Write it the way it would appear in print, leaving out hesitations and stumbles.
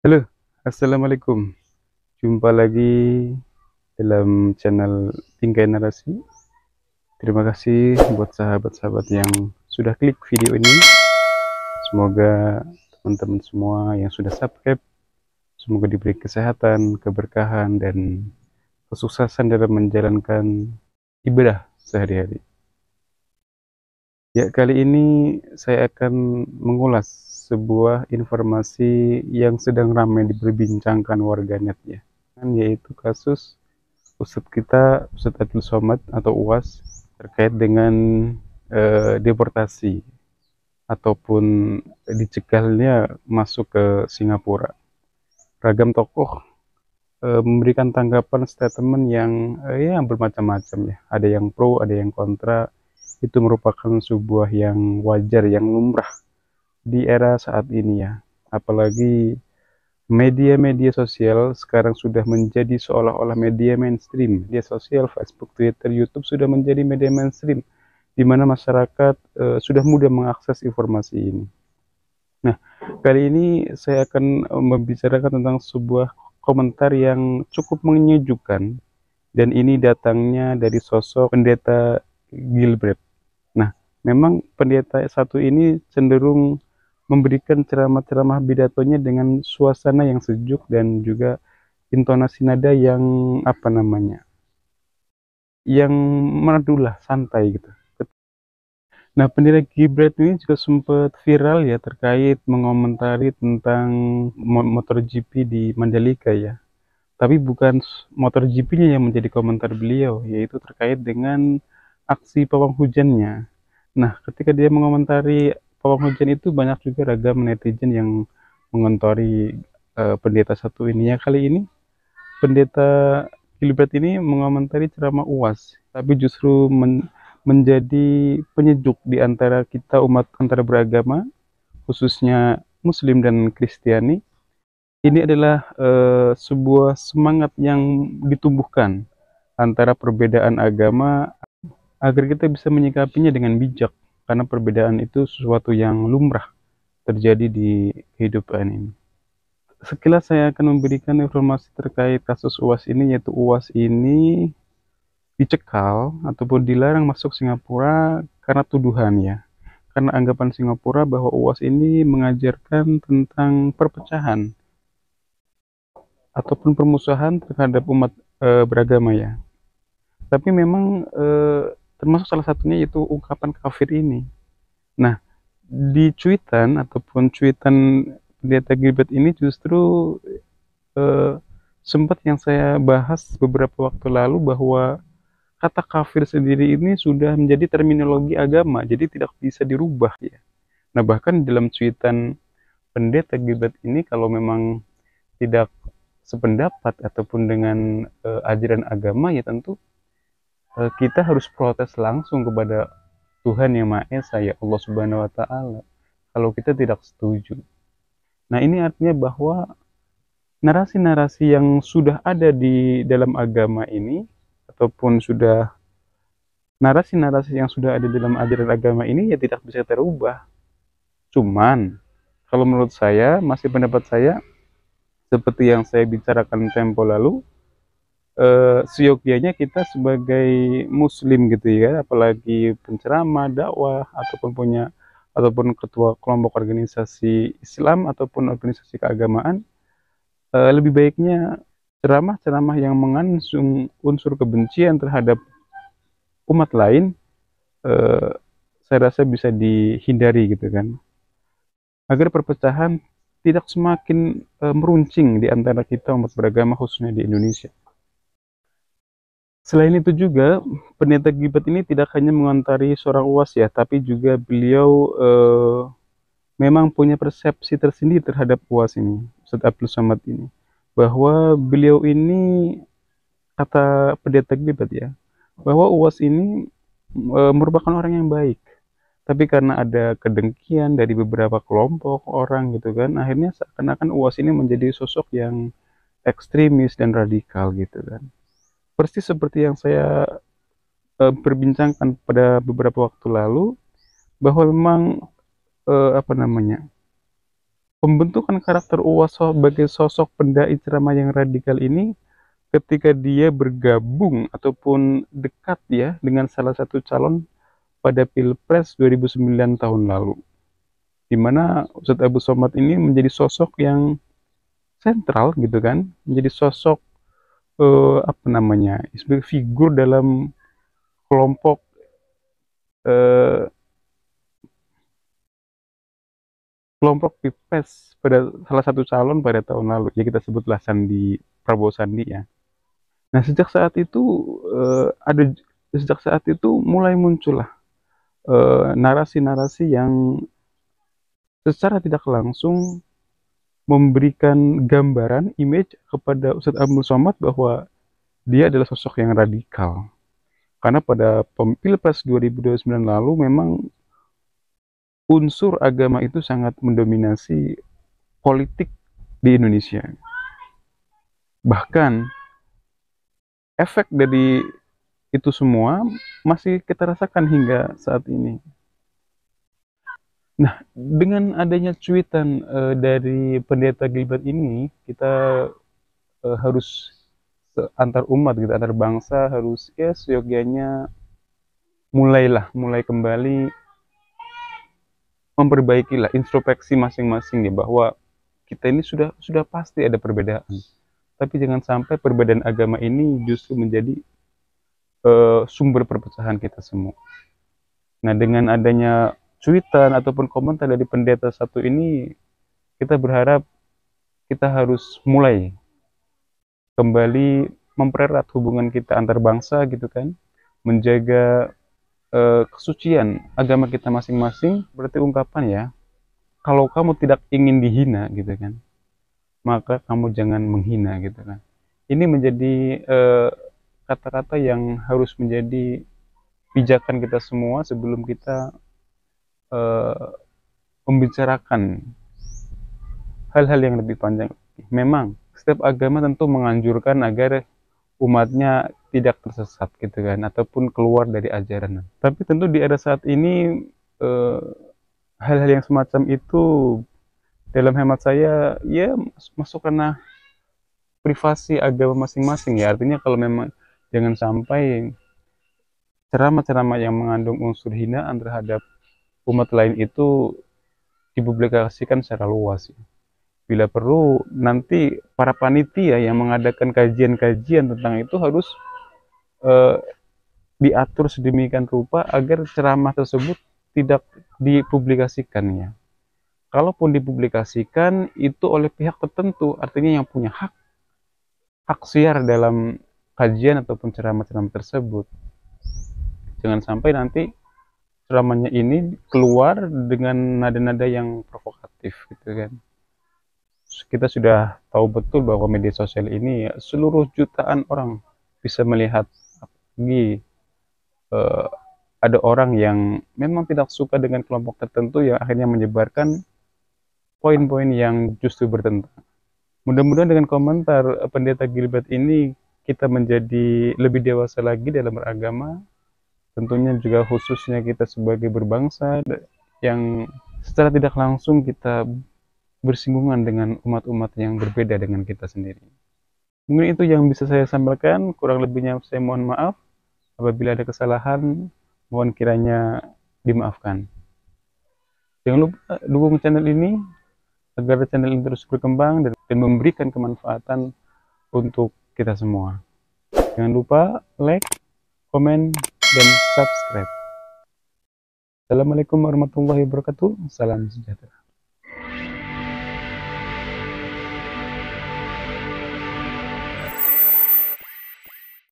Halo, assalamualaikum. Jumpa lagi dalam channel Tingkai Narasi. Terima kasih buat sahabat-sahabat yang sudah klik video ini. Semoga teman-teman semua yang sudah subscribe, semoga diberi kesehatan, keberkahan, dan kesuksesan dalam menjalankan ibadah sehari-hari. Ya, kali ini saya akan mengulas sebuah informasi yang sedang ramai diperbincangkan warganet ya, yaitu kasus Ustadz kita, Ustadz Abdul Somad atau UAS terkait dengan deportasi ataupun dicegalnya masuk ke Singapura. Ragam tokoh memberikan tanggapan statement yang ya bermacam-macam ya. Ada yang pro, ada yang kontra. Itu merupakan sebuah yang wajar, yang lumrah di era saat ini ya. Apalagi media-media sosial sekarang sudah menjadi seolah-olah media mainstream. Media sosial, Facebook, Twitter, YouTube sudah menjadi media mainstream, di mana masyarakat sudah mudah mengakses informasi ini. Nah, kali ini saya akan membicarakan tentang sebuah komentar yang cukup menyejukkan, dan ini datangnya dari sosok pendeta Gilbert. Nah, memang pendeta satu ini cenderung memberikan ceramah-ceramah pidatonya dengan suasana yang sejuk dan juga intonasi nada yang apa namanya, yang merdulah, santai gitu. Nah, pendeta Gilbert ini juga sempat viral ya terkait mengomentari tentang MotoGP di Mandalika ya. Tapi bukan MotoGP-nya yang menjadi komentar beliau, yaitu terkait dengan aksi pawang hujannya. Nah, ketika dia mengomentari pawang hujan itu banyak juga ragam netizen yang mengomentari pendeta satu ini. Ya, kali ini pendeta Gilbert ini mengomentari ceramah UAS, tapi justru menjadi penyejuk di antara kita umat antara beragama, khususnya Muslim dan Kristiani. Ini adalah sebuah semangat yang ditumbuhkan antara perbedaan agama agar kita bisa menyikapinya dengan bijak, karena perbedaan itu sesuatu yang lumrah terjadi di kehidupan ini. Sekilas saya akan memberikan informasi terkait kasus UAS ini, yaitu UAS ini dicekal ataupun dilarang masuk Singapura karena tuduhan ya. Karena anggapan Singapura bahwa UAS ini mengajarkan tentang perpecahan ataupun permusuhan terhadap umat beragama ya. Tapi memang termasuk salah satunya yaitu ungkapan kafir ini. Nah, di cuitan pendeta Gilbert ini justru eh, sempat yang saya bahas beberapa waktu lalu bahwa kata kafir sendiri ini sudah menjadi terminologi agama, jadi tidak bisa dirubah ya. Nah, bahkan dalam cuitan pendeta Gilbert ini kalau memang tidak sependapat ataupun dengan ajaran agama ya tentu kita harus protes langsung kepada Tuhan Yang Maha Esa ya, Allah Subhanahu wa taala, kalau kita tidak setuju. Nah, ini artinya bahwa narasi-narasi yang sudah ada di dalam agama ini ataupun narasi-narasi yang sudah ada dalam ajaran agama ini ya tidak bisa terubah. Cuman kalau menurut saya, masih pendapat saya, seperti yang saya bicarakan tempo lalu, seyogyanya kita sebagai muslim gitu ya, apalagi penceramah, dakwah, ataupun ketua kelompok organisasi Islam ataupun organisasi keagamaan, lebih baiknya ceramah-ceramah yang mengandung unsur kebencian terhadap umat lain, eh, saya rasa bisa dihindari gitu kan, agar perpecahan tidak semakin meruncing di antara kita umat beragama khususnya di Indonesia. Selain itu juga, pendeta Gilbert ini tidak hanya mengomentari seorang UAS ya, tapi juga beliau memang punya persepsi tersendiri terhadap UAS ini, Ustadz Abdul Somad ini. Bahwa beliau ini, kata pendeta Gilbert ya, bahwa UAS ini merupakan orang yang baik. Tapi karena ada kedengkian dari beberapa kelompok orang gitu kan, akhirnya seakan-akan UAS ini menjadi sosok yang ekstremis dan radikal gitu kan. Persis seperti yang saya perbincangkan pada beberapa waktu lalu, bahwa memang apa namanya, pembentukan karakter Uwas sebagai sosok pendai ceramah yang radikal ini ketika dia bergabung ataupun dekat ya dengan salah satu calon pada Pilpres 2009 tahun lalu, di mana Ustadz Abu Somad ini menjadi sosok yang sentral gitu kan, menjadi sosok apa namanya, sebagai figur dalam kelompok eh, kelompok Pilpres pada salah satu calon pada tahun lalu, ya kita sebutlah Prabowo Sandi ya. Nah sejak saat itu mulai muncullah narasi-narasi yang secara tidak langsung memberikan gambaran image kepada Ustadz Abdul Somad bahwa dia adalah sosok yang radikal. Karena pada Pilpres 2029 lalu memang unsur agama itu sangat mendominasi politik di Indonesia. Bahkan efek dari itu semua masih kita rasakan hingga saat ini. Nah, dengan adanya cuitan dari Pendeta Gilbert ini, kita harus antar umat gitu, antar bangsa harus ya seyogyanya mulai kembali memperbaikilah introspeksi masing-masing ya, bahwa kita ini sudah pasti ada perbedaan. Tapi jangan sampai perbedaan agama ini justru menjadi sumber perpecahan kita semua. Nah, dengan adanya cuitan ataupun komentar dari pendeta satu ini, kita berharap kita harus mulai kembali mempererat hubungan kita antar bangsa gitu kan, menjaga kesucian agama kita masing-masing. Berarti ungkapan ya, kalau kamu tidak ingin dihina gitu kan, maka kamu jangan menghina gitu kan. Ini menjadi kata-kata yang harus menjadi pijakan kita semua sebelum kita membicarakan hal-hal yang lebih panjang. Memang setiap agama tentu menganjurkan agar umatnya tidak tersesat gitu kan, ataupun keluar dari ajaran. Tapi tentu di era saat ini hal-hal yang semacam itu dalam hemat saya ya masuk karena privasi agama masing-masing ya. Artinya kalau memang jangan sampai ceramah-ceramah yang mengandung unsur hinaan terhadap umat lain itu dipublikasikan secara luas ya. Bila perlu nanti para panitia yang mengadakan kajian-kajian tentang itu harus diatur sedemikian rupa agar ceramah tersebut tidak dipublikasikan ya. Kalaupun dipublikasikan itu oleh pihak tertentu, artinya yang punya hak siar dalam kajian ataupun ceramah-ceramah tersebut. Jangan sampai nanti ceramahnya ini keluar dengan nada-nada yang provokatif gitu kan. Kita sudah tahu betul bahwa media sosial ini seluruh jutaan orang bisa melihat, apalagi ada orang yang memang tidak suka dengan kelompok tertentu yang akhirnya menyebarkan poin-poin yang justru bertentangan. Mudah-mudahan dengan komentar Pendeta Gilbert ini kita menjadi lebih dewasa lagi dalam beragama, tentunya juga khususnya kita sebagai berbangsa yang secara tidak langsung kita bersinggungan dengan umat-umat yang berbeda dengan kita sendiri. Mungkin itu yang bisa saya sampaikan, kurang lebihnya saya mohon maaf. Apabila ada kesalahan, mohon kiranya dimaafkan. Jangan lupa dukung channel ini agar channel ini terus berkembang dan memberikan kemanfaatan untuk kita semua. Jangan lupa like, komen, dan subscribe. Assalamualaikum warahmatullahi wabarakatuh. Salam sejahtera.